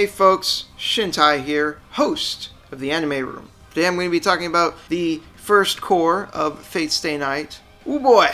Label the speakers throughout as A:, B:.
A: Hey folks, Shintai here, host of the Anime Room. Today I'm going to be talking about the first core of Fate Stay Night. Oh boy,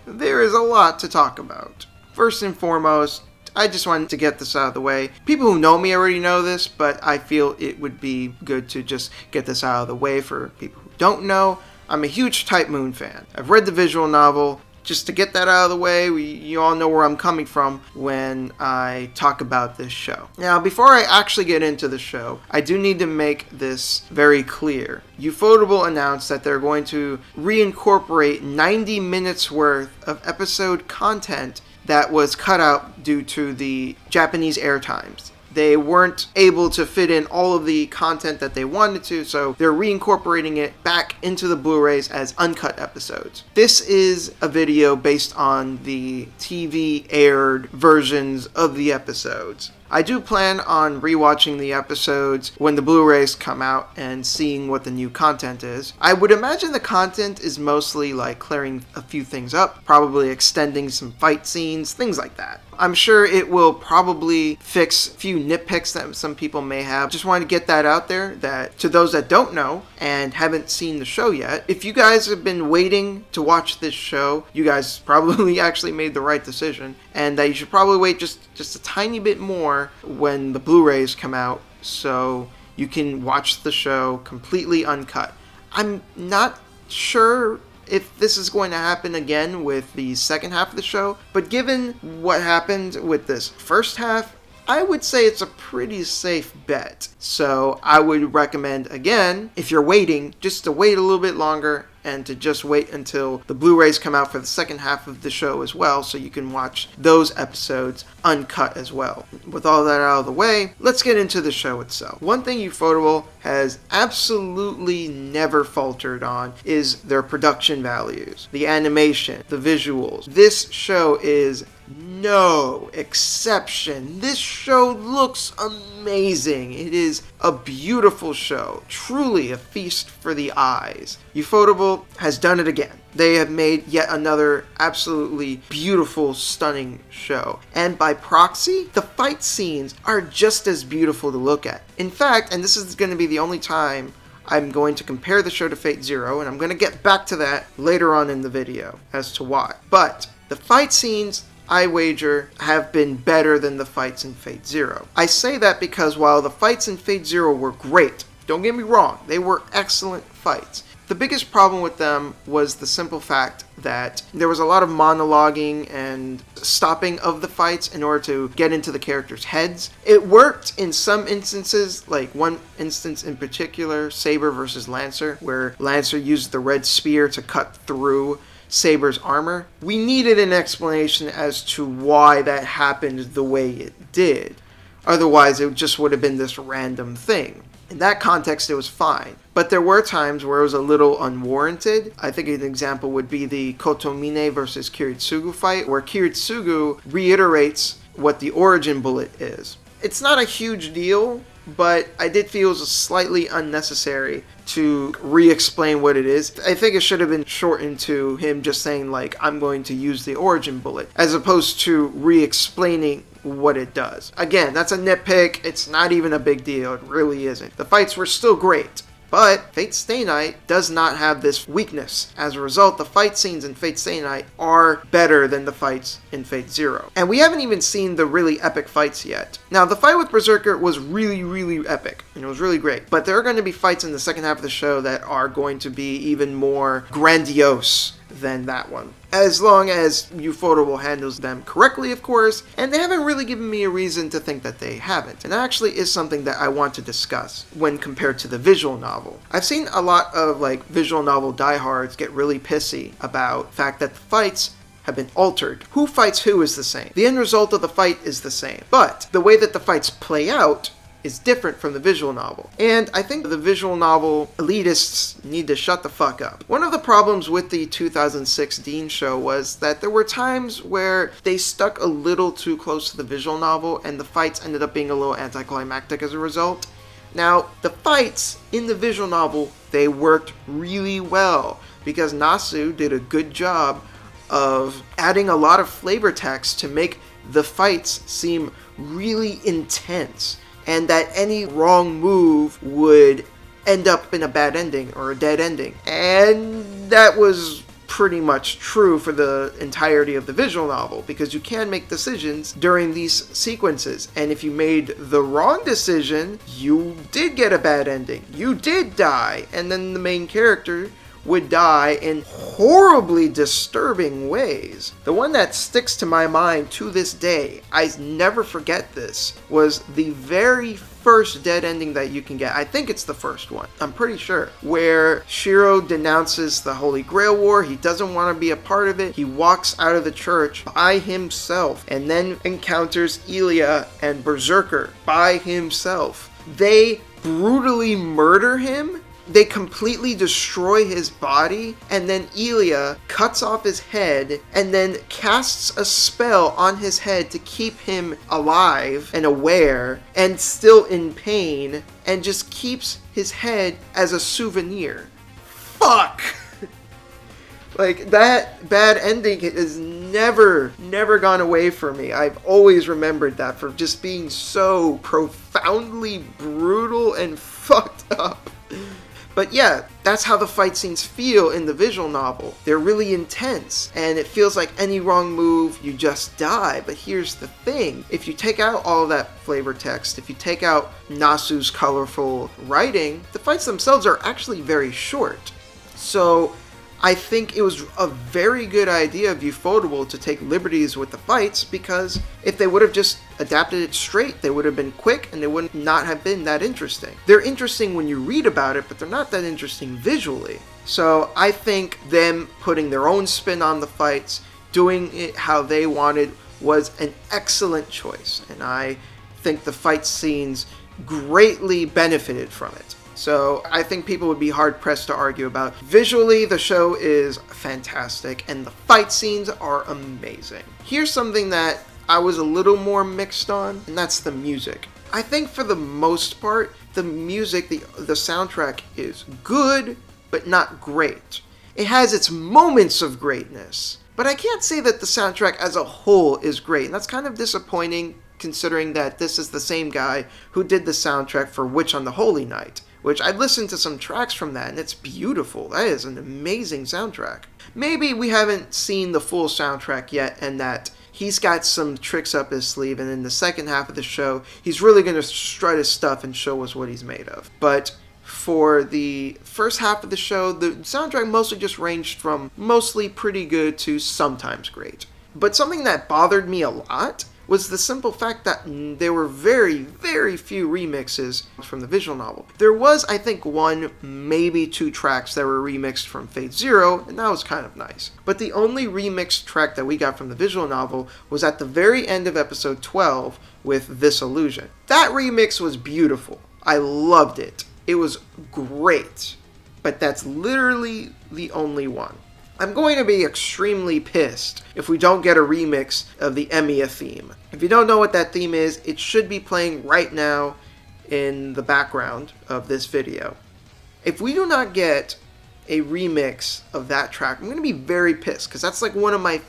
A: there is a lot to talk about. First and foremost, I just wanted to get this out of the way. People who know me already know this, but I feel it would be good to just get this out of the way for people who don't know. I'm a huge Type Moon fan. I've read the visual novel. Just to get that out of the way, you all know where I'm coming from when I talk about this show. Now, before I actually get into the show, I do need to make this very clear. Ufotable announced that they're going to reincorporate 90 minutes worth of episode content that was cut out due to the Japanese air times. They weren't able to fit in all of the content that they wanted to, so they're reincorporating it back into the Blu-rays as uncut episodes. This is a video based on the TV aired versions of the episodes. I do plan on rewatching the episodes when the Blu-rays come out and seeing what the new content is. I would imagine the content is mostly like clearing a few things up, probably extending some fight scenes, things like that. I'm sure it will probably fix a few nitpicks that some people may have. Just wanted to get that out there, that to those that don't know and haven't seen the show yet, if you guys have been waiting to watch this show, you guys probably actually made the right decision, and that you should probably wait just a tiny bit more when the Blu-rays come out so you can watch the show completely uncut. I'm not sure if this is going to happen again with the second half of the show, but given what happened with this first half, I would say it's a pretty safe bet. So I would recommend, again, if you're waiting, just to wait a little bit longer and to just wait until the Blu-rays come out for the second half of the show as well, so you can watch those episodes uncut as well. With all that out of the way, let's get into the show itself. One thing Ufotable has absolutely never faltered on is their production values, the animation, the visuals. This show is no exception. This show looks amazing. It is a beautiful show, truly a feast for the eyes. Ufotable has done it again. They have made yet another absolutely beautiful, stunning show. And by proxy, the fight scenes are just as beautiful to look at. In fact, and this is going to be the only time I'm going to compare the show to Fate Zero, and I'm going to get back to that later on in the video as to why. But the fight scenes, I wager, have been better than the fights in Fate Zero. I say that because while the fights in Fate Zero were great, don't get me wrong, they were excellent fights. The biggest problem with them was the simple fact that there was a lot of monologuing and stopping of the fights in order to get into the characters' heads. It worked in some instances, like one instance in particular, Saber versus Lancer, where Lancer used the red spear to cut through Saber's armor. We needed an explanation as to why that happened the way it did. Otherwise, it just would have been this random thing. In that context, it was fine. But there were times where it was a little unwarranted. I think an example would be the Kotomine versus Kiritsugu fight, where Kiritsugu reiterates what the origin bullet is. It's not a huge deal, but I did feel it was slightly unnecessary to re-explain what it is. I think it should have been shortened to him just saying, like, I'm going to use the origin bullet, as opposed to re-explaining what it does. Again, that's a nitpick. It's not even a big deal. It really isn't. The fights were still great. But Fate Stay Night does not have this weakness. As a result, the fight scenes in Fate Stay Night are better than the fights in Fate Zero. And we haven't even seen the really epic fights yet. Now, the fight with Berserker was really epic, and it was really great. But there are going to be fights in the second half of the show that are going to be even more grandiose than that one. As long as Ufotable handles them correctly, of course, and they haven't really given me a reason to think that they haven't. And that actually is something that I want to discuss when compared to the visual novel. I've seen a lot of visual novel diehards get really pissy about the fact that the fights have been altered. Who fights who is the same. The end result of the fight is the same. But the way that the fights play out is different from the visual novel. And I think the visual novel elitists need to shut the fuck up. One of the problems with the 2006 Dean show was that there were times where they stuck a little too close to the visual novel and the fights ended up being a little anticlimactic as a result. Now, the fights in the visual novel, they worked really well because Nasu did a good job of adding a lot of flavor text to make the fights seem really intense. and that any wrong move would end up in a bad ending or a dead ending. And that was pretty much true for the entirety of the visual novel, because you can make decisions during these sequences, and if you made the wrong decision, you did get a bad ending. You did die, and then the main character would die in horribly disturbing ways. The one that sticks to my mind to this day, I never forget this, was the very first dead ending that you can get. I think it's the first one, I'm pretty sure, where Shiro denounces the Holy Grail War. He doesn't want to be a part of it. He walks out of the church by himself and then encounters Ilya and Berserker by himself. They brutally murder him. They completely destroy his body, and then Ilya cuts off his head and then casts a spell on his head to keep him alive and aware and still in pain, and just keeps his head as a souvenir. Fuck! Like, that bad ending has never gone away from me. I've always remembered that for just being so profoundly brutal and fucked up. But yeah, that's how the fight scenes feel in the visual novel. They're really intense, and it feels like any wrong move, you just die. But here's the thing. If you take out all of that flavor text, if you take out Nasu's colorful writing, the fights themselves are actually very short. So I think it was a very good idea of Ufotable to take liberties with the fights, because if they would have just adapted it straight, they would have been quick and they would not have been that interesting. They're interesting when you read about it, but they're not that interesting visually. So I think them putting their own spin on the fights, doing it how they wanted, was an excellent choice. And I think the fight scenes greatly benefited from it. So I think people would be hard-pressed to argue about. Visually, the show is fantastic, and the fight scenes are amazing. Here's something that I was a little more mixed on, and that's the music. I think for the most part, the music, the soundtrack is good, but not great. It has its moments of greatness, but I can't say that the soundtrack as a whole is great, and that's kind of disappointing considering that this is the same guy who did the soundtrack for Witch on the Holy Night, which I listened to some tracks from that, and it's beautiful. That is an amazing soundtrack. Maybe we haven't seen the full soundtrack yet, and that he's got some tricks up his sleeve, and in the second half of the show, he's really going to strut his stuff and show us what he's made of. But for the first half of the show, the soundtrack mostly just ranged from mostly pretty good to sometimes great. But something that bothered me a lot was the simple fact that there were very, very few remixes from the visual novel. There was, I think, one, maybe two tracks that were remixed from Fate Zero, and that was kind of nice. But the only remixed track that we got from the visual novel was at the very end of episode 12 with This Illusion. That remix was beautiful. I loved it. It was great. But that's literally the only one. I'm going to be extremely pissed if we don't get a remix of the Emiya theme. If you don't know what that theme is, it should be playing right now in the background of this video. If we do not get a remix of that track, I'm going to be very pissed, because that's like one of my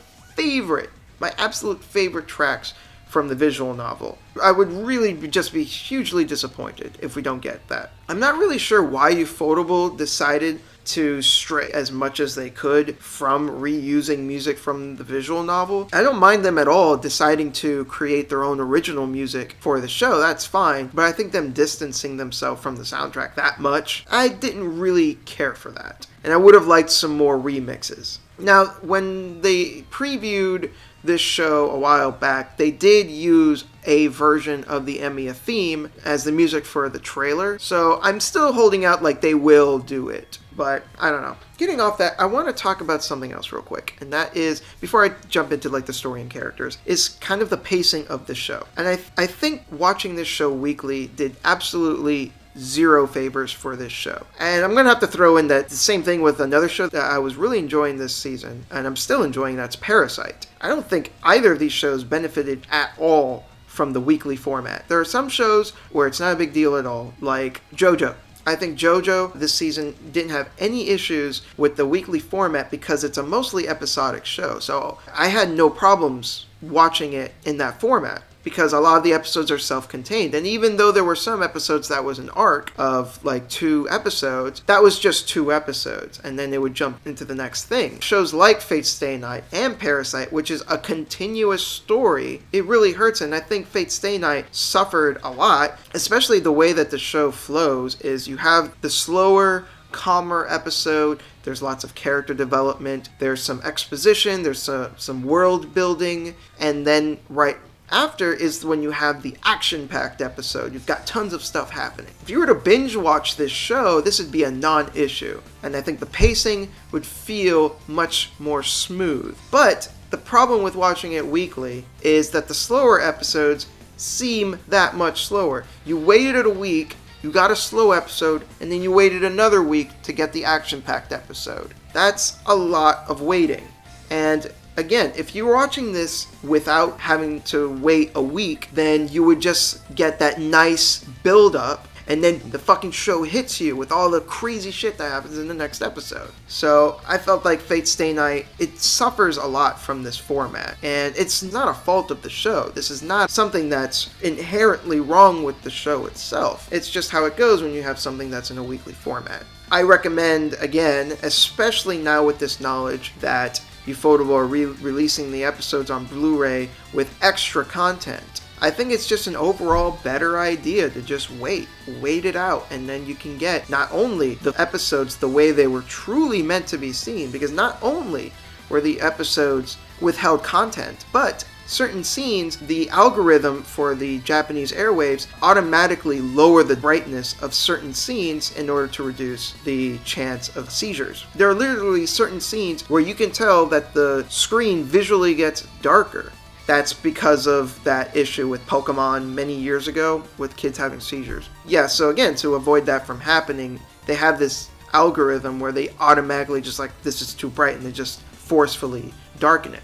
A: absolute favorite tracks from the visual novel. I would really just be hugely disappointed if we don't get that. I'm not really sure why Ufotable decided to stray as much as they could from reusing music from the visual novel. I don't mind them at all deciding to create their own original music for the show, that's fine, but I think them distancing themselves from the soundtrack that much, I didn't really care for that. And I would have liked some more remixes. Now, when they previewed this show a while back, they did use a version of the Emiya theme as the music for the trailer, so I'm still holding out like they will do it. But I don't know. Getting off that, I want to talk about something else real quick. And that is, before I jump into like the story and characters, is kind of the pacing of the show. And I think watching this show weekly did absolutely zero favors for this show. And I'm going to have to throw in that the same thing with another show that I was really enjoying this season, and I'm still enjoying, that's Parasite. I don't think either of these shows benefited at all from the weekly format. There are some shows where it's not a big deal at all, like JoJo. I think JoJo this season didn't have any issues with the weekly format because it's a mostly episodic show. So I had no problems watching it in that format. because a lot of the episodes are self-contained. And even though there were some episodes that was an arc of like 2 episodes, that was just 2 episodes, and then they would jump into the next thing. Shows like Fate's Stay Night and Parasite, which is a continuous story, it really hurts. And I think Fate's Stay Night suffered a lot, especially the way that the show flows is you have the slower, calmer episode, there's lots of character development, there's some exposition, there's some world building, and then right after is when you have the action-packed episode. You've got tons of stuff happening. If you were to binge watch this show, this would be a non-issue, and I think the pacing would feel much more smooth. But the problem with watching it weekly is that the slower episodes seem that much slower. You waited a week, you got a slow episode, and then you waited another week to get the action-packed episode. That's a lot of waiting. And again, if you were watching this without having to wait a week, then you would just get that nice build-up, and then the fucking show hits you with all the crazy shit that happens in the next episode. So I felt like Fate's Stay Night, it suffers a lot from this format, and it's not a fault of the show. This is not something that's inherently wrong with the show itself. It's just how it goes when you have something that's in a weekly format. I recommend, again, especially now with this knowledge that Ufotable are releasing the episodes on Blu-ray with extra content. I think it's just an overall better idea to just wait it out, and then you can get not only the episodes the way they were truly meant to be seen, because not only were the episodes withheld content, but certain scenes, the algorithm for the Japanese airwaves automatically lower the brightness of certain scenes in order to reduce the chance of seizures. There are literally certain scenes where you can tell that the screen visually gets darker. That's because of that issue with Pokemon many years ago with kids having seizures. Yeah, so again, to avoid that from happening, they have this algorithm where they automatically just like, this is too bright, and they just forcefully darken it.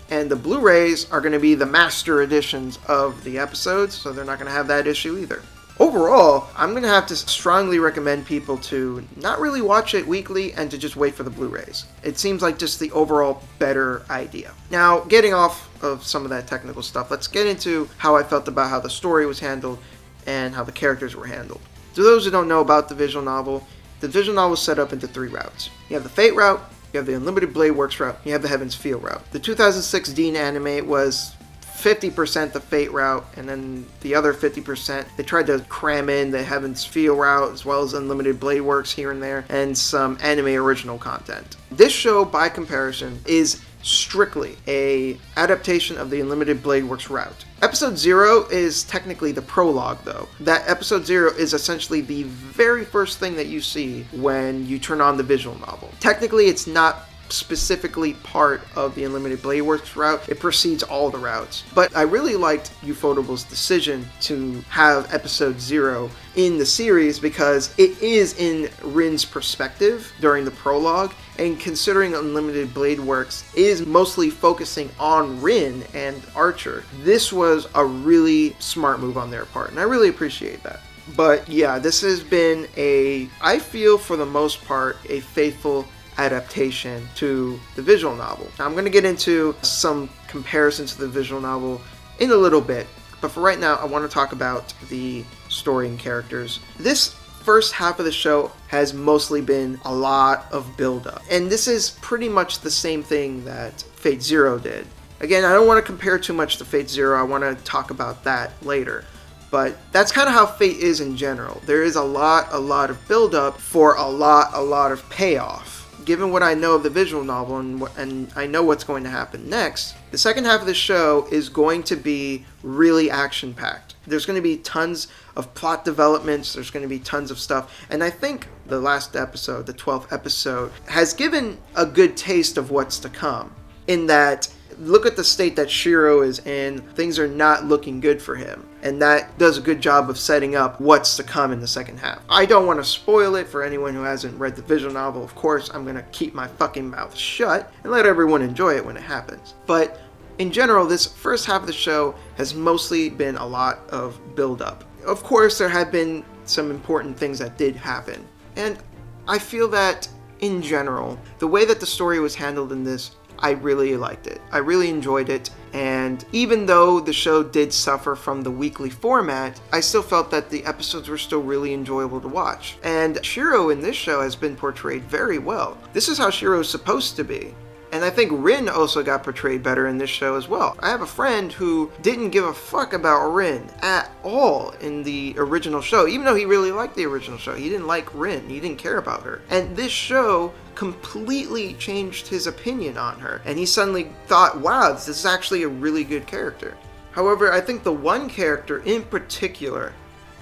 A: And the Blu-rays are going to be the master editions of the episodes, so they're not going to have that issue either. Overall, I'm going to have to strongly recommend people to not really watch it weekly and to just wait for the Blu-rays. It seems like just the overall better idea. Now, getting off of some of that technical stuff, let's get into how I felt about how the story was handled and how the characters were handled. To those who don't know about the visual novel is set up into 3 routes. You have the Fate route, you have the Unlimited Blade Works route, you have the Heaven's Feel route. The 2006 Dean anime was 50% the Fate route, and then the other 50%, they tried to cram in the Heaven's Feel route, as well as Unlimited Blade Works here and there, and some anime original content. This show, by comparison, is strictly a adaptation of the Unlimited Blade Works route. Episode 0 is technically the prologue, though. That episode 0 is essentially the very first thing that you see when you turn on the visual novel. Technically, it's not specifically part of the Unlimited Blade Works route. It precedes all the routes. But I really liked Ufotable's decision to have episode 0 in the series because it is in Rin's perspective during the prologue, and considering Unlimited Blade Works is mostly focusing on Rin and Archer, this was a really smart move on their part, and I really appreciate that. But yeah, this has been I feel for the most part, a faithful adaptation to the visual novel. Now, I'm going to get into some comparisons to the visual novel in a little bit, but for right now I want to talk about the story and characters. This first half of the show has mostly been a lot of build-up, and this is pretty much the same thing that Fate Zero did. Again, I don't want to compare too much to Fate Zero, I want to talk about that later. But that's kind of how Fate is in general. There is a lot of build-up for a lot of payoff. Given what I know of the visual novel and I know what's going to happen next, the second half of the show is going to be really action-packed. There's going to be tons of plot developments, there's going to be tons of stuff, and I think the last episode, the 12th episode, has given a good taste of what's to come, in that look at the state that Shiro is in, things are not looking good for him, and that does a good job of setting up what's to come in the second half. I don't want to spoil it for anyone who hasn't read the visual novel. Of course, I'm going to keep my fucking mouth shut and let everyone enjoy it when it happens. But in general, this first half of the show has mostly been a lot of build-up. Of course, there have been some important things that did happen, and I feel that in general, the way that the story was handled in this, I really liked it. I really enjoyed it. And even though the show did suffer from the weekly format, I still felt that the episodes were still really enjoyable to watch. And Shiro in this show has been portrayed very well. This is how Shiro is supposed to be. And I think Rin also got portrayed better in this show as well. I have a friend who didn't give a fuck about Rin at all in the original show, even though he really liked the original show. He didn't like Rin. He didn't care about her. And this show completely changed his opinion on her. And he suddenly thought, wow, this is actually a really good character. However, I think the one character in particular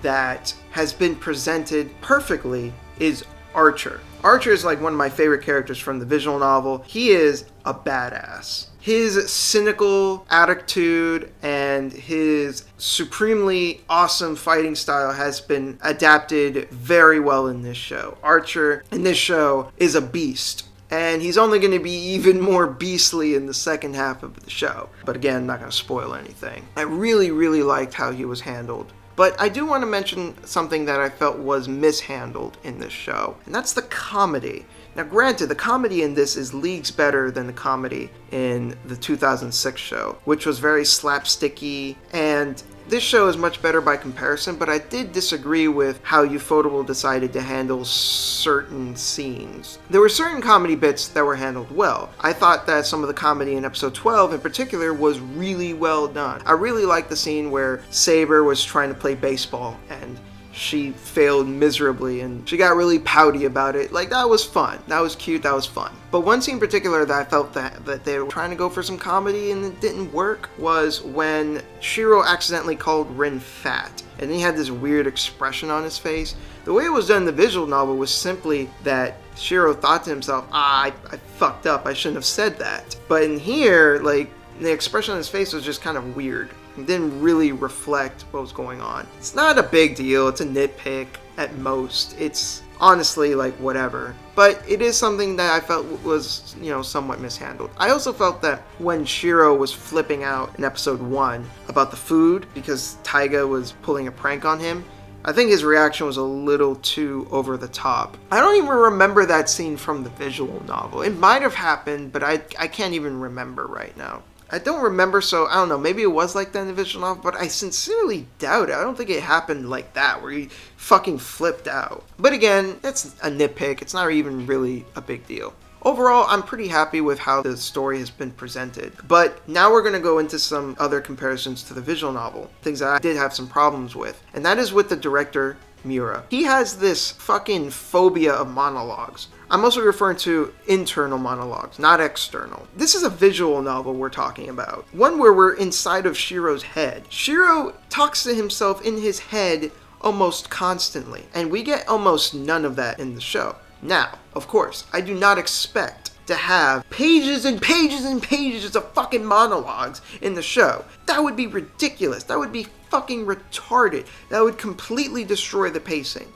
A: that has been presented perfectly is Archer. Archer is like one of my favorite characters from the visual novel. He is a badass. His cynical attitude and his supremely awesome fighting style has been adapted very well in this show. Archer in this show is a beast. And he's only going to be even more beastly in the second half of the show. But again, I'm not going to spoil anything. I really, really liked how he was handled. But I do want to mention something that I felt was mishandled in this show, and that's the comedy. Now granted, the comedy in this is leagues better than the comedy in the 2006 show, which was very slapsticky, and this show is much better by comparison, but I did disagree with how Ufotable decided to handle certain scenes. There were certain comedy bits that were handled well. I thought that some of the comedy in episode 12 in particular was really well done. I really liked the scene where Saber was trying to play baseball and she failed miserably and she got really pouty about it. Like, that was fun. That was cute. That was fun. But one scene in particular that I felt that they were trying to go for some comedy and it didn't work was when Shiro accidentally called Rin fat. And he had this weird expression on his face. The way it was done in the visual novel was simply that Shiro thought to himself, I fucked up. I shouldn't have said that. But in here, like, the expression on his face was just kind of weird. It didn't really reflect what was going on. It's not a big deal. It's a nitpick at most. It's honestly like whatever. But it is something that I felt was, somewhat mishandled. I also felt that when Shiro was flipping out in episode 1 about the food because Taiga was pulling a prank on him, I think his reaction was a little too over the top. I don't even remember that scene from the visual novel. It might have happened, but I can't even remember right now. I don't remember, so I don't know, maybe it was like that in the visual novel, but I sincerely doubt it. I don't think it happened like that, where he fucking flipped out. But again, that's a nitpick. It's not even really a big deal. Overall, I'm pretty happy with how the story has been presented. But now we're going to go into some other comparisons to the visual novel, things that I did have some problems with. And that is with the director, Miura. He has this fucking phobia of monologues. I'm also referring to internal monologues, not external. This is a visual novel we're talking about. One where we're inside of Shiro's head. Shiro talks to himself in his head almost constantly, and we get almost none of that in the show. Now, of course, I do not expect to have pages and pages and pages of fucking monologues in the show. That would be ridiculous. That would be fucking retarded. That would completely destroy the pacing.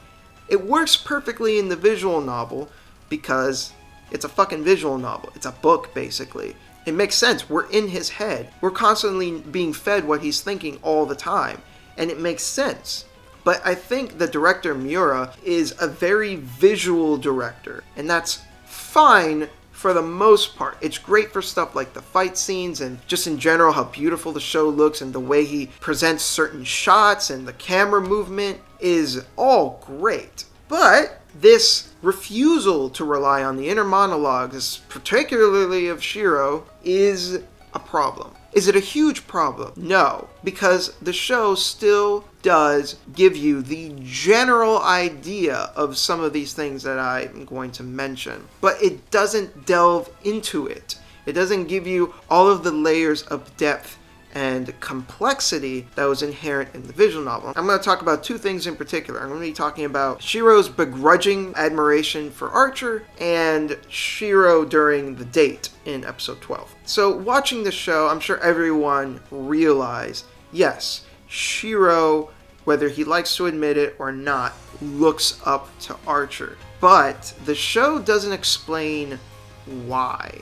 A: It works perfectly in the visual novel because it's a fucking visual novel. It's a book, basically. It makes sense. We're in his head. We're constantly being fed what he's thinking all the time. And it makes sense. But I think the director, Miura, is a very visual director. And that's fine for the most part. It's great for stuff like the fight scenes and just in general how beautiful the show looks and the way he presents certain shots and the camera movement is all great. But this refusal to rely on the inner monologues, particularly of Shiro, is a problem. Is it a huge problem? No, because the show still does give you the general idea of some of these things that I'm going to mention, but it doesn't delve into it. It doesn't give you all of the layers of depth and complexity that was inherent in the visual novel. I'm going to talk about two things in particular. I'm going to be talking about Shiro's begrudging admiration for Archer and Shiro during the date in episode 12. So watching the show, I'm sure everyone realized, yes, Shiro, whether he likes to admit it or not, looks up to Archer. But the show doesn't explain why.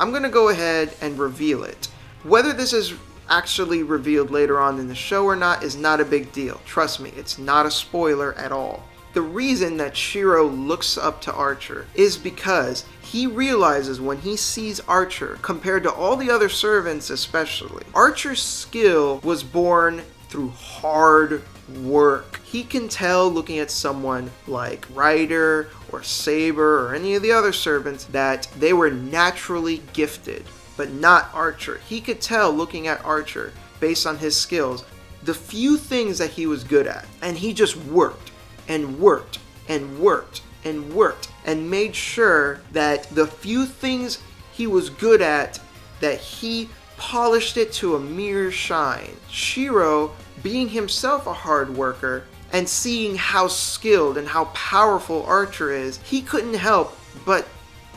A: I'm going to go ahead and reveal it. Whether this is actually revealed later on in the show or not is not a big deal. Trust me, it's not a spoiler at all. The reason that Shiro looks up to Archer is because he realizes when he sees Archer, compared to all the other servants especially, Archer's skill was born through hard work. He can tell looking at someone like Ryder or Saber or any of the other servants that they were naturally gifted, but not Archer. He could tell looking at Archer, based on his skills, the few things that he was good at. And he just worked and worked and worked and worked and made sure that the few things he was good at, that he polished it to a mere shine. Shiro, being himself a hard worker and seeing how skilled and how powerful Archer is, he couldn't help but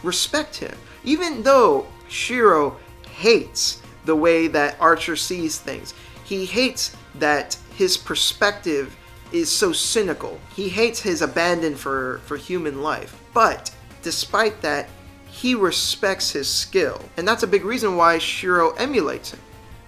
A: respect him. Even though Shiro hates the way that Archer sees things, he hates that his perspective is so cynical. He hates his abandon for human life. But despite that, he respects his skill. And that's a big reason why Shiro emulates him,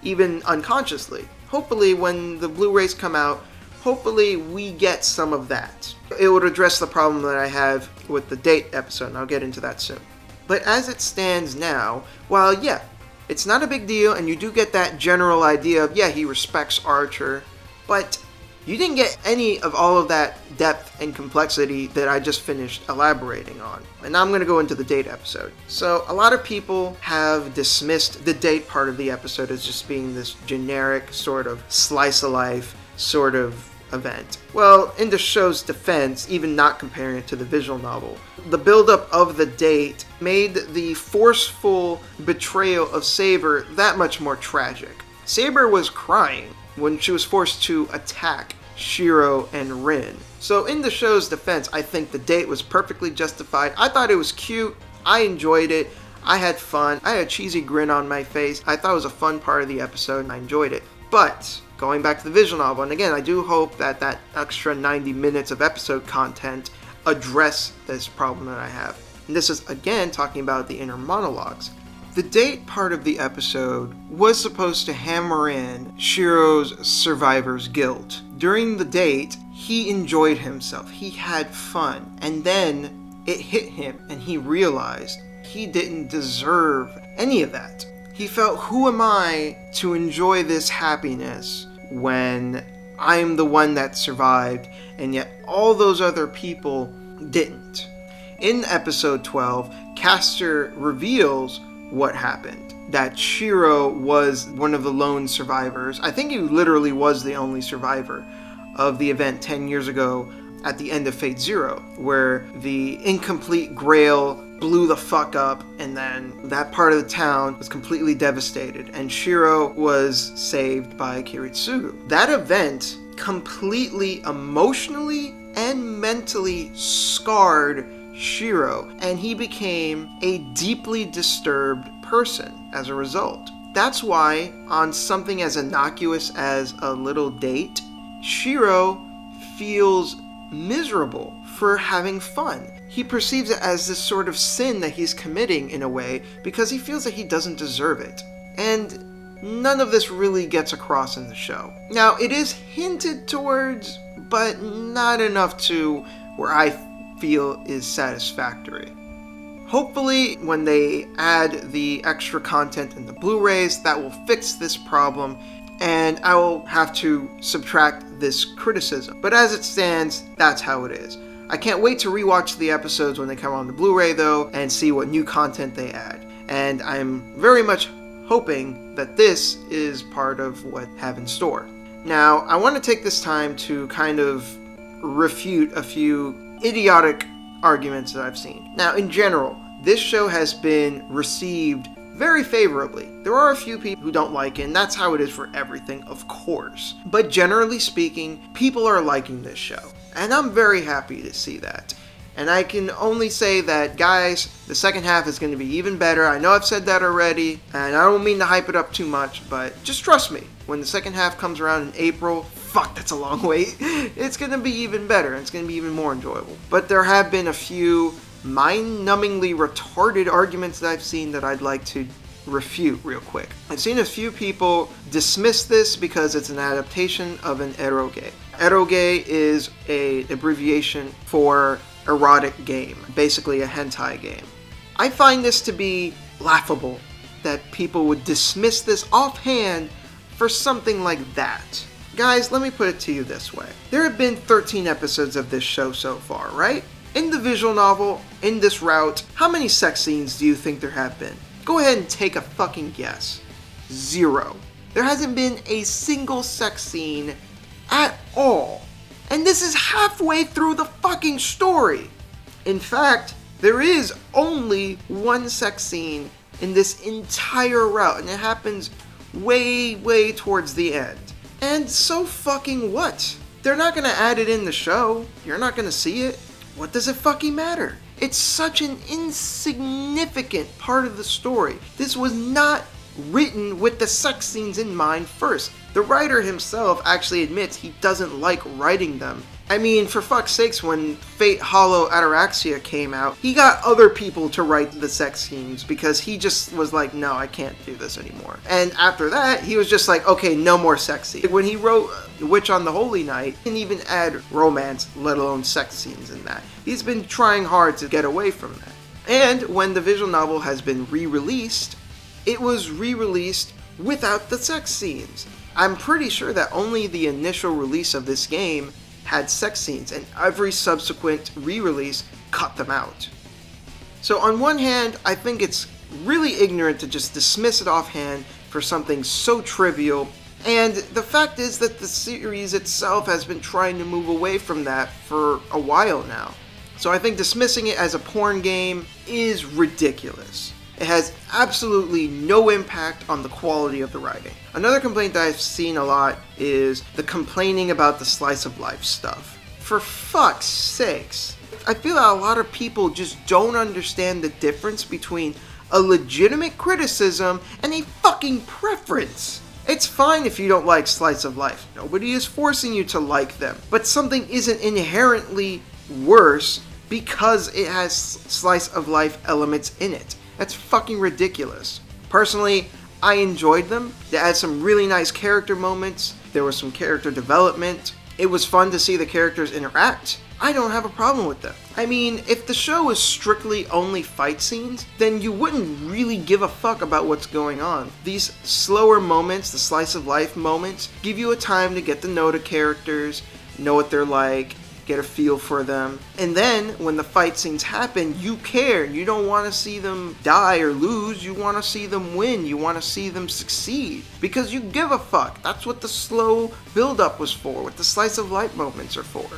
A: even unconsciously. Hopefully when the Blu-rays come out, hopefully we get some of that. It would address the problem that I have with the date episode, and I'll get into that soon. But as it stands now, while yeah, it's not a big deal, and you do get that general idea of, yeah, he respects Archer, but you didn't get any of all of that depth and complexity that I just finished elaborating on. And now I'm going to go into the date episode. So a lot of people have dismissed the date part of the episode as just being this generic sort of slice of life sort of event. Well, in the show's defense, even not comparing it to the visual novel, the buildup of the date made the forceful betrayal of Saber that much more tragic. Saber was crying when she was forced to attack Shiro and Rin. So in the show's defense, I think the date was perfectly justified. I thought it was cute. I enjoyed it. I had fun. I had a cheesy grin on my face. I thought it was a fun part of the episode and I enjoyed it. But going back to the visual novel, and again, I do hope that that extra 90 minutes of episode content address this problem that I have. And this is, again, talking about the inner monologues. The date part of the episode was supposed to hammer in Shiro's survivor's guilt. During the date, he enjoyed himself. He had fun. And then it hit him and he realized he didn't deserve any of that. He felt, who am I to enjoy this happiness when I'm the one that survived and yet all those other people didn't? In episode 12, Castor reveals what happened. That Shiro was one of the lone survivors. I think he literally was the only survivor of the event 10 years ago at the end of Fate Zero, where the incomplete Grail blew the fuck up and then that part of the town was completely devastated and Shiro was saved by Kiritsugu. That event completely emotionally and mentally scarred Shiro, and he became a deeply disturbed person as a result. That's why, on something as innocuous as a little date, Shiro feels miserable for having fun. He perceives it as this sort of sin that he's committing in a way because he feels that he doesn't deserve it. And none of this really gets across in the show. Now, it is hinted towards, but not enough to where I feel is satisfactory. Hopefully, when they add the extra content in the Blu-rays, that will fix this problem, and I will have to subtract this criticism. But as it stands, that's how it is. I can't wait to rewatch the episodes when they come on the Blu-ray, though, and see what new content they add. And I'm very much hoping that this is part of what I have in store. Now, I want to take this time to kind of refute a few idiotic arguments that I've seen. Now, in general, this show has been received very favorably. There are a few people who don't like it, and that's how it is for everything, of course. But generally speaking, people are liking this show. And I'm very happy to see that. And I can only say that, guys, the second half is going to be even better. I know I've said that already, and I don't mean to hype it up too much, but just trust me. When the second half comes around in April, fuck, that's a long wait, it's going to be even better, and it's going to be even more enjoyable. But there have been a few mind-numbingly retarded arguments that I've seen that I'd like to refute real quick. I've seen a few people dismiss this because it's an adaptation of an eroge. Eroge is an abbreviation for erotic game, basically a hentai game. I find this to be laughable that people would dismiss this offhand for something like that. Guys, let me put it to you this way. There have been 13 episodes of this show so far, right? In the visual novel, in this route, how many sex scenes do you think there have been? Go ahead and take a fucking guess. 0. There hasn't been a single sex scene at all. And this is halfway through the fucking story. In fact, there is only one sex scene in this entire route, and it happens way towards the end. And so fucking what? They're not gonna add it in the show. You're not gonna see it. What does it fucking matter? It's such an insignificant part of the story. This was not written with the sex scenes in mind first. The writer himself actually admits he doesn't like writing them. I mean, for fuck's sakes, when Fate Hollow Ataraxia came out, he got other people to write the sex scenes because he just was like, no, I can't do this anymore. And after that, he was just like, okay, no more sex scenes. When he wrote Witch on the Holy Night, he didn't even add romance, let alone sex scenes in that. He's been trying hard to get away from that. And when the visual novel has been re-released, it was re-released without the sex scenes. I'm pretty sure that only the initial release of this game had sex scenes, and every subsequent re-release cut them out. So on one hand, I think it's really ignorant to just dismiss it offhand for something so trivial, and the fact is that the series itself has been trying to move away from that for a while now. So I think dismissing it as a porn game is ridiculous. It has absolutely no impact on the quality of the writing. Another complaint that I've seen a lot is the complaining about the slice of life stuff. For fuck's sakes. I feel that a lot of people just don't understand the difference between a legitimate criticism and a fucking preference. It's fine if you don't like slice of life. Nobody is forcing you to like them. But something isn't inherently worse because it has slice of life elements in it. That's fucking ridiculous. Personally, I enjoyed them. They had some really nice character moments. There was some character development. It was fun to see the characters interact. I don't have a problem with them. I mean, if the show is strictly only fight scenes, then you wouldn't really give a fuck about what's going on. These slower moments, the slice of life moments, give you a time to get to know the characters, know what they're like, get a feel for them. And then when the fight scenes happen, you care. You don't want to see them die or lose. You want to see them win. You want to see them succeed because you give a fuck. That's what the slow build-up was for, what the slice of life moments are for.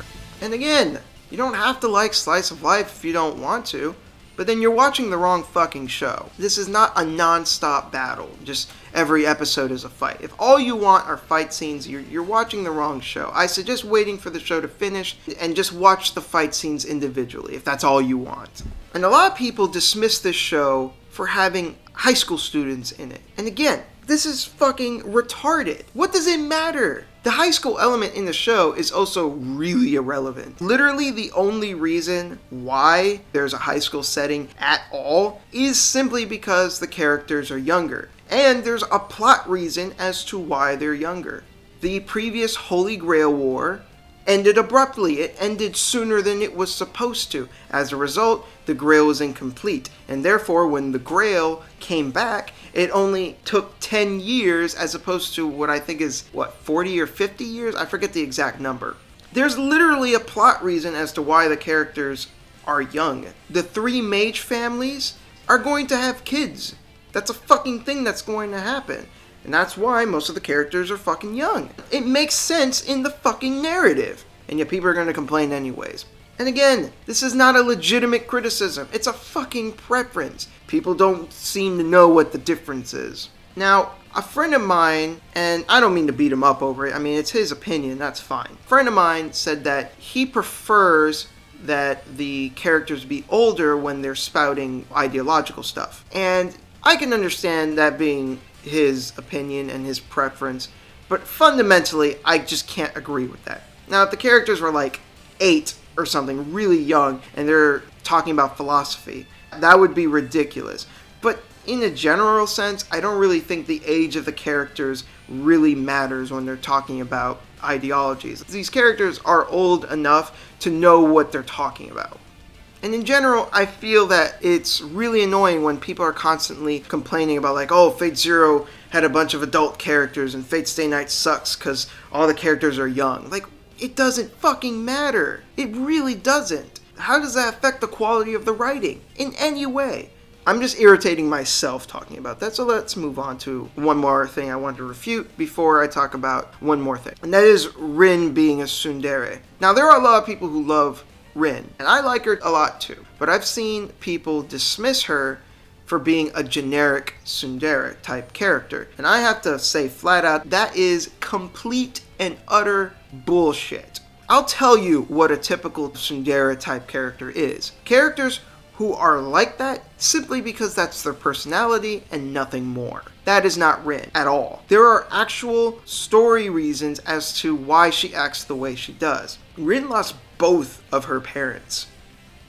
A: And again, you don't have to like slice of life if you don't want to, but then you're watching the wrong fucking show. This is not a non-stop battle. Just every episode is a fight. If all you want are fight scenes, you're watching the wrong show. I suggest waiting for the show to finish and just watch the fight scenes individually, if that's all you want. And a lot of people dismiss this show for having high school students in it. And again, this is fucking retarded. What does it matter? The high school element in the show is also really irrelevant. Literally the only reason why there's a high school setting at all is simply because the characters are younger. And there's a plot reason as to why they're younger. The previous Holy Grail War ended abruptly. It ended sooner than it was supposed to. As a result, the Grail was incomplete. And therefore, when the Grail came back, it only took 10 years as opposed to what I think is, 40 or 50 years? I forget the exact number. There's literally a plot reason as to why the characters are young. The 3 mage families are going to have kids. That's a fucking thing that's going to happen. And that's why most of the characters are fucking young. It makes sense in the fucking narrative. And yet people are going to complain anyways. And again, this is not a legitimate criticism. It's a fucking preference. People don't seem to know what the difference is. Now, a friend of mine, and I don't mean to beat him up over it. I mean, it's his opinion. That's fine. A friend of mine said that he prefers that the characters be older when they're spouting ideological stuff. And I can understand that being his opinion and his preference, but fundamentally, I just can't agree with that. Now, if the characters were like 8 or something, really young, and they're talking about philosophy, that would be ridiculous. But in a general sense, I don't really think the age of the characters really matters when they're talking about ideologies. These characters are old enough to know what they're talking about. And in general, I feel that it's really annoying when people are constantly complaining about like, oh, Fate Zero had a bunch of adult characters and Fate Stay Night sucks because all the characters are young. Like, it doesn't fucking matter. It really doesn't. How does that affect the quality of the writing in any way? I'm just irritating myself talking about that, so let's move on to one more thing I want to refute before I talk about one more thing. And that is Rin being a tsundere. Now, there are a lot of people who love Rin, and I like her a lot too, but I've seen people dismiss her for being a generic tsundere type character. And I have to say flat out, that is complete and utter bullshit. I'll tell you what a typical tsundere type character is. Characters who are like that simply because that's their personality and nothing more. That is not Rin at all. There are actual story reasons as to why she acts the way she does. Rin lost both of her parents.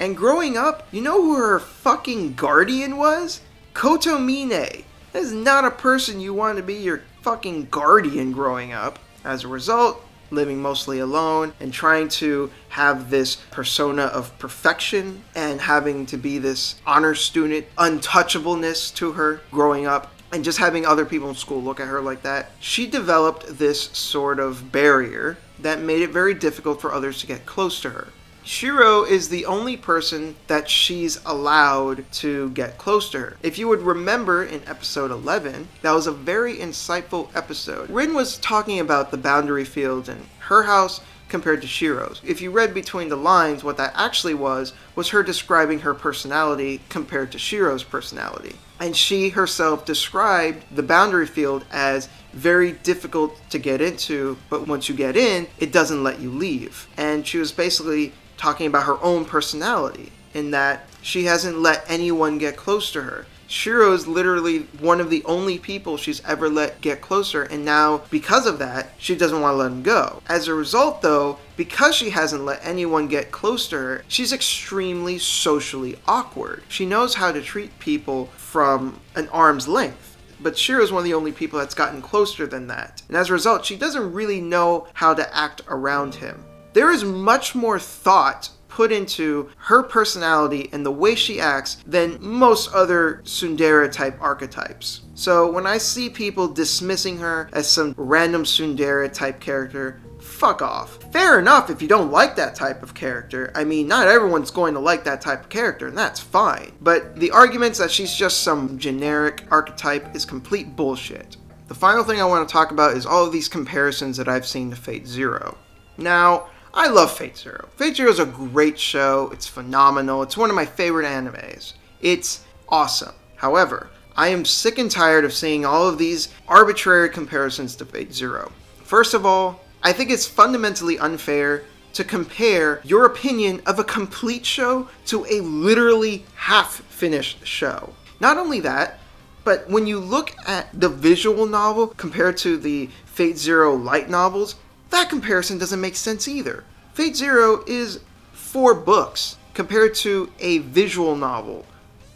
A: And growing up, you know who her fucking guardian was? Kotomine. That is not a person you want to be your fucking guardian growing up. As a result, living mostly alone and trying to have this persona of perfection and having to be this honor student, untouchableness to her growing up, and just having other people in school look at her like that, she developed this sort of barrier that made it very difficult for others to get close to her. Shiro is the only person that she's allowed to get close to her. If you would remember in episode 11, that was a very insightful episode. Rin was talking about the boundary fields in her house compared to Shiro's. If you read between the lines, what that actually was her describing her personality compared to Shiro's personality. And she herself described the boundary field as very difficult to get into, but once you get in, it doesn't let you leave. And she was basically talking about her own personality, in that she hasn't let anyone get close to her. Shiro is literally one of the only people she's ever let get closer, and now, because of that, she doesn't want to let him go. As a result, though, because she hasn't let anyone get close to her, she's extremely socially awkward. She knows how to treat people from an arm's length, but Shiro is one of the only people that's gotten closer than that. And as a result, she doesn't really know how to act around him. There is much more thought put into her personality and the way she acts than most other tsundere type archetypes. So when I see people dismissing her as some random tsundere type character, fuck off. Fair enough if you don't like that type of character. I mean, not everyone's going to like that type of character, and that's fine. But the arguments that she's just some generic archetype is complete bullshit. The final thing I want to talk about is all of these comparisons that I've seen to Fate Zero. Now, I love Fate Zero. Fate Zero is a great show. It's phenomenal. It's one of my favorite animes. It's awesome. However, I am sick and tired of seeing all of these arbitrary comparisons to Fate Zero. First of all, I think it's fundamentally unfair to compare your opinion of a complete show to a literally half-finished show. Not only that, but when you look at the visual novel compared to the Fate Zero light novels, that comparison doesn't make sense either. Fate Zero is 4 books compared to a visual novel,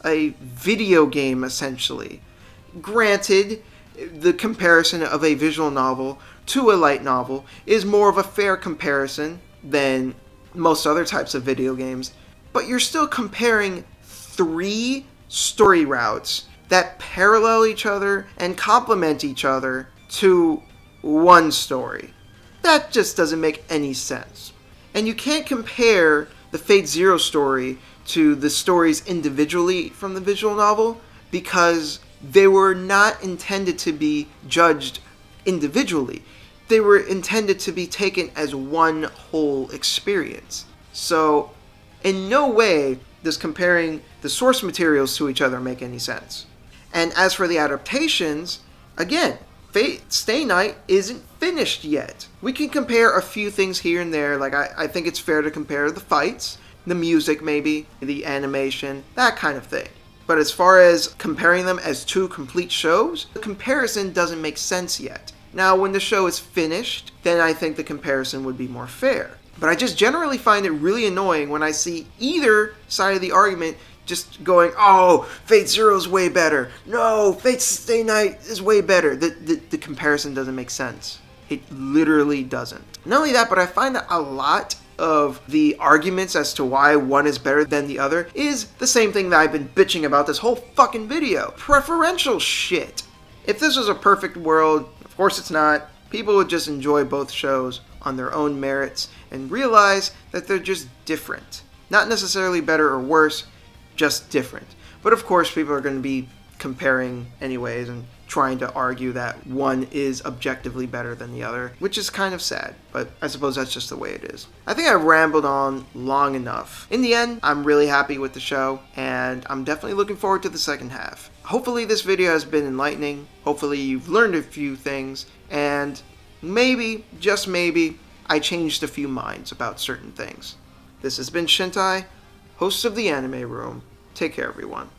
A: a video game essentially. Granted, the comparison of a visual novel to a light novel is more of a fair comparison than most other types of video games, but you're still comparing 3 story routes that parallel each other and complement each other to one story. That just doesn't make any sense. And you can't compare the Fate Zero story to the stories individually from the visual novel because they were not intended to be judged individually. They were intended to be taken as one whole experience. So, in no way does comparing the source materials to each other make any sense. And as for the adaptations, again, Fate Stay Night isn't finished yet. We can compare a few things here and there, like I think it's fair to compare the fights, the music maybe, the animation, that kind of thing. But as far as comparing them as 2 complete shows, the comparison doesn't make sense yet. Now, when the show is finished, then I think the comparison would be more fair. But I just generally find it really annoying when I see either side of the argument just going, oh, Fate Zero is way better. No, Fate Stay Night is way better. The comparison doesn't make sense. It literally doesn't. Not only that, but I find that a lot of the arguments as to why one is better than the other is the same thing that I've been bitching about this whole fucking video. Preferential shit. If this was a perfect world, of course it's not, people would just enjoy both shows on their own merits and realize that they're just different. Not necessarily better or worse, just different. But of course people are going to be comparing anyways and trying to argue that one is objectively better than the other, which is kind of sad, but I suppose that's just the way it is. I think I rambled on long enough. In the end, I'm really happy with the show, and I'm definitely looking forward to the second half. Hopefully this video has been enlightening, hopefully you've learned a few things, and maybe, just maybe, I changed a few minds about certain things. This has been Shintai, host of the Anime Room. Take care, everyone.